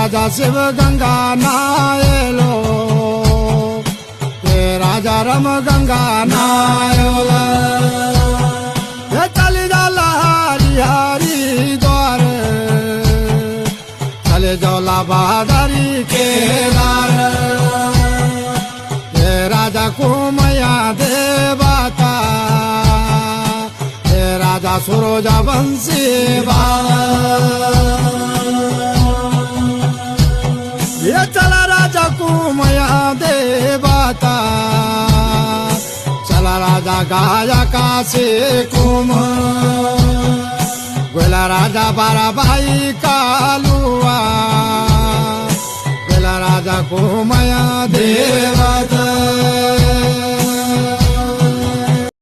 राजा शिव गंगा नायलो हे राजा रम गंगा नायला हे चली जाला हरी हरी द्वार चले जौला बहादरी केदार हे राजा कुमया देवता हे राजा सुरोजा बंसी ये चला राजा कुमया देवता चला राजा गायका से कुम गोला राजा बाराबाई कालुआ गोला राजा कुमया देवता